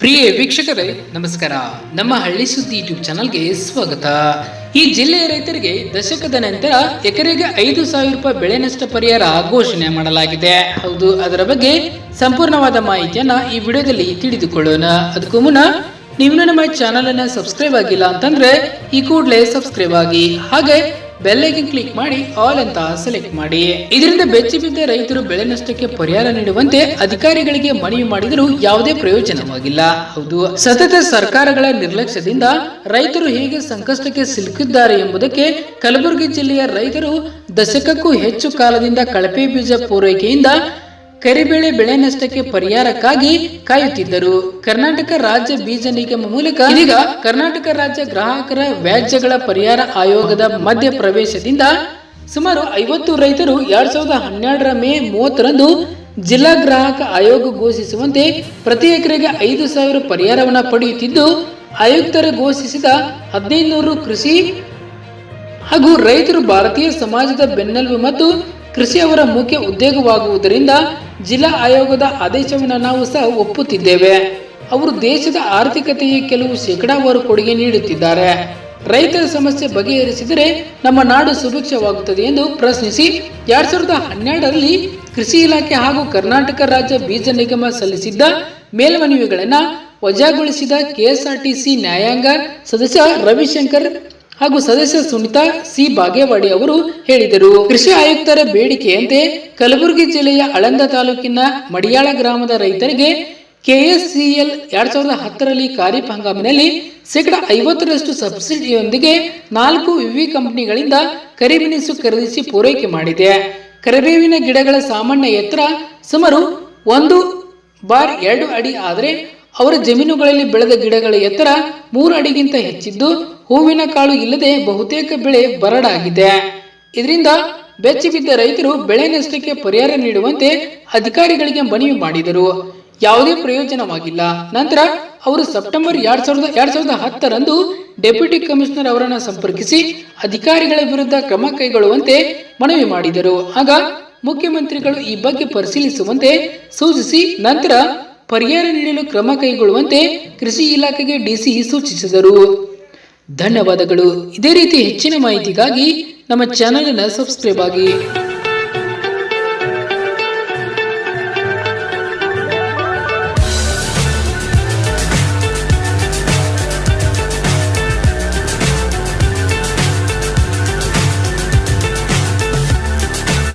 ಪ್ರಿಯ ವೀಕ್ಷಕರೇ ನಮಸ್ಕಾರ. ನಮ್ಮ ಹಳ್ಳಿ ಸುದ್ದಿ ಯೂಟ್ಯೂಬ್ ಚಾನಲ್ಗೆ ಸ್ವಾಗತ. ಈ ಜಿಲ್ಲೆಯ ರೈತರಿಗೆ ದಶಕದ ನಂತರ ಎಕರೆಗೆ 5,000 ರೂಪಾಯಿ ಬೆಳೆ ನಷ್ಟ ಪರಿಹಾರ ಘೋಷಣೆ ಮಾಡಲಾಗಿದೆ. ಹೌದು, ಅದರ ಬಗ್ಗೆ ಸಂಪೂರ್ಣವಾದ ಮಾಹಿತಿಯನ್ನ ಈ ವಿಡಿಯೋದಲ್ಲಿ ತಿಳಿದುಕೊಳ್ಳೋಣ. ಅದಕ್ಕೂ ಮುನ್ನ ನೀವು ನಮ್ಮ ಚಾನಲ್ ಅನ್ನ ಸಬ್ಸ್ಕ್ರೈಬ್ ಆಗಿಲ್ಲ ಅಂತಂದ್ರೆ ಈ ಕೂಡಲೇ ಸಬ್ಸ್ಕ್ರೈಬ್ ಆಗಿ, ಹಾಗೆ ಬೆಲ್ ಐಕಾನ್ ಕ್ಲಿಕ್ ಮಾಡಿ ಆಲ್ ಅಂತ ಸೆಲೆಕ್ಟ್ ಮಾಡಿ. ಇದರಿಂದ ಬೆಚ್ಚಿ ಬಿದ್ದ ರೈತರು ಬೆಳೆ ನಷ್ಟಕ್ಕೆ ಪರಿಹಾರ ನೀಡುವಂತೆ ಅಧಿಕಾರಿಗಳಿಗೆ ಮನವಿ ಮಾಡಿದರೂ ಯಾವುದೇ ಪ್ರಯೋಜನವಾಗಿಲ್ಲ. ಹೌದು, ಸತತ ಸರ್ಕಾರಗಳ ನಿರ್ಲಕ್ಷ್ಯದಿಂದ ರೈತರು ಹೇಗೆ ಸಂಕಷ್ಟಕ್ಕೆ ಸಿಲುಕಿದ್ದಾರೆ ಎಂಬುದಕ್ಕೆ ಕಲಬುರಗಿ ಜಿಲ್ಲೆಯ ರೈತರು ದಶಕಕ್ಕೂ ಹೆಚ್ಚು ಕಾಲದಿಂದ ಕಳಪೆ ಬೀಜ ಪೂರೈಕೆಯಿಂದ ಕರಿಬೇಳೆ ಬೆಳೆ ನಷ್ಟಕ್ಕೆ ಪರಿಹಾರಕ್ಕಾಗಿ ಕಾಯುತ್ತಿದ್ದರು. ಕರ್ನಾಟಕ ರಾಜ್ಯ ಬೀಜ ನಿಗಮ ಮೂಲಕ ಇದೀಗ ಕರ್ನಾಟಕ ರಾಜ್ಯ ಗ್ರಾಹಕರ ವ್ಯಾಜ್ಯಗಳ ಪರಿಹಾರ ಆಯೋಗದ ಮಧ್ಯ ಪ್ರವೇಶದಿಂದ ಸುಮಾರು 50 ರೈತರು 2012 ಮೇ 30ರಂದು ಜಿಲ್ಲಾ ಗ್ರಾಹಕ ಆಯೋಗ ಘೋಷಿಸುವಂತೆ ಪ್ರತಿ ಎಕರೆಗೆ 5,000 ಪರಿಹಾರವನ್ನು ಪಡೆಯುತ್ತಿದ್ದು, ಆಯುಕ್ತರು ಘೋಷಿಸಿದ 1500 ಕೃಷಿ ಹಾಗೂ ರೈತರು ಭಾರತೀಯ ಸಮಾಜದ ಬೆನ್ನೆಲುಬು ಮತ್ತು ಕೃಷಿ ಅವರ ಮುಖ್ಯ ಉದ್ಯೋಗವಾಗುವುದರಿಂದ ಜಿಲ್ಲಾ ಆಯೋಗದ ಆದೇಶವನ್ನು ನಾವು ಸಹ ಒಪ್ಪುತ್ತಿದ್ದೇವೆ. ಅವರು ದೇಶದ ಆರ್ಥಿಕತೆಗೆ ಕೆಲವು ಶೇಕಡಾವಾರು ಕೊಡುಗೆ ನೀಡುತ್ತಿದ್ದಾರೆ. ರೈತರ ಸಮಸ್ಯೆ ಬಗೆಹರಿಸಿದರೆ ನಮ್ಮ ನಾಡು ಸುಭಿಕ್ಷವಾಗುತ್ತದೆ ಎಂದು ಪ್ರಶ್ನಿಸಿ 2012ರಲ್ಲಿ ಕೃಷಿ ಇಲಾಖೆ ಹಾಗೂ ಕರ್ನಾಟಕ ರಾಜ್ಯ ಬೀಜ ನಿಗಮ ಸಲ್ಲಿಸಿದ್ದ ಮೇಲ್ಮನವಿಗಳನ್ನು ವಜಾಗೊಳಿಸಿದ ಕೆಎಸ್ಆರ್ಟಿಸಿ ನ್ಯಾಯಾಂಗ ಸದಸ್ಯ ರವಿಶಂಕರ್ ಹಾಗೂ ಸದಸ್ಯ ಸುನಿತಾ ಸಿ ಬಾಗೇವಾಡಿ ಅವರು ಹೇಳಿದರು. ಕೃಷಿ ಆಯುಕ್ತರ ಬೇಡಿಕೆಯಂತೆ ಕಲಬುರಗಿ ಜಿಲ್ಲೆಯ ಆಳಂದ ತಾಲೂಕಿನ ಮಡಿಯಾಳ ಗ್ರಾಮದ ರೈತರಿಗೆ ಕೆಎಸ್ಸಿಎಲ್ 2010ರಲ್ಲಿ ಖಾರಿಫ್ ಹಂಗಾಮಿನಲ್ಲಿ ಶೇಕಡಾ 50ರಷ್ಟು ಸಬ್ಸಿಡಿಯೊಂದಿಗೆ 4 ವಿವಿ ಕಂಪನಿಗಳಿಂದ ಕರಿಮೆಣಸು ಖರೀದಿಸಿ ಪೂರೈಕೆ ಮಾಡಿದೆ. ಕರಿಬೇವಿನ ಗಿಡಗಳ ಸಾಮಾನ್ಯ ಎತ್ತರ ಸುಮಾರು 1/2 ಅಡಿ ಆದರೆ ಅವರ ಜಮೀನುಗಳಲ್ಲಿ ಬೆಳೆದ ಗಿಡಗಳ ಎತ್ತರ 3 ಅಡಿಗಿಂತ ಹೆಚ್ಚಿದ್ದು, ಹೂವಿನ ಕಾಳು ಇಲ್ಲದೆ ಬಹುತೇಕ ಬೆಳೆ ಬರಡಾಗಿದೆ. ಇದರಿಂದ ಬೆಚ್ಚಿ ಬಿದ್ದ ರೈತರು ಬೆಳೆ ನಷ್ಟಕ್ಕೆ ಪರಿಹಾರ ನೀಡುವಂತೆ ಅಧಿಕಾರಿಗಳಿಗೆ ಮನವಿ ಮಾಡಿದರು. ಯಾವುದೇ ಪ್ರಯೋಜನವಾಗಿಲ್ಲ. ನಂತರ ಅವರು ಸೆಪ್ಟೆಂಬರ್ 2010ರಂದು ಡೆಪ್ಯೂಟಿ ಕಮಿಷನರ್ ಅವರನ್ನು ಸಂಪರ್ಕಿಸಿ ಅಧಿಕಾರಿಗಳ ವಿರುದ್ಧ ಕ್ರಮ ಕೈಗೊಳ್ಳುವಂತೆ ಮನವಿ ಮಾಡಿದರು. ಆಗ ಮುಖ್ಯಮಂತ್ರಿಗಳು ಈ ಬಗ್ಗೆ ಪರಿಶೀಲಿಸುವಂತೆ ಸೂಚಿಸಿ ನಂತರ ಪರಿಹಾರ ನೀಡಲು ಕ್ರಮ ಕೈಗೊಳ್ಳುವಂತೆ ಕೃಷಿ ಇಲಾಖೆಗೆ ಡಿಸಿ ಸೂಚಿಸಿದರು. ಧನ್ಯವಾದಗಳು. ಇದೇ ರೀತಿ ಹೆಚ್ಚಿನ ಮಾಹಿತಿಗಾಗಿ ನಮ್ಮ ಚಾನೆಲ್ ಅನ್ನು ಸಬ್ಸ್ಕ್ರೈಬ್ ಆಗಿ.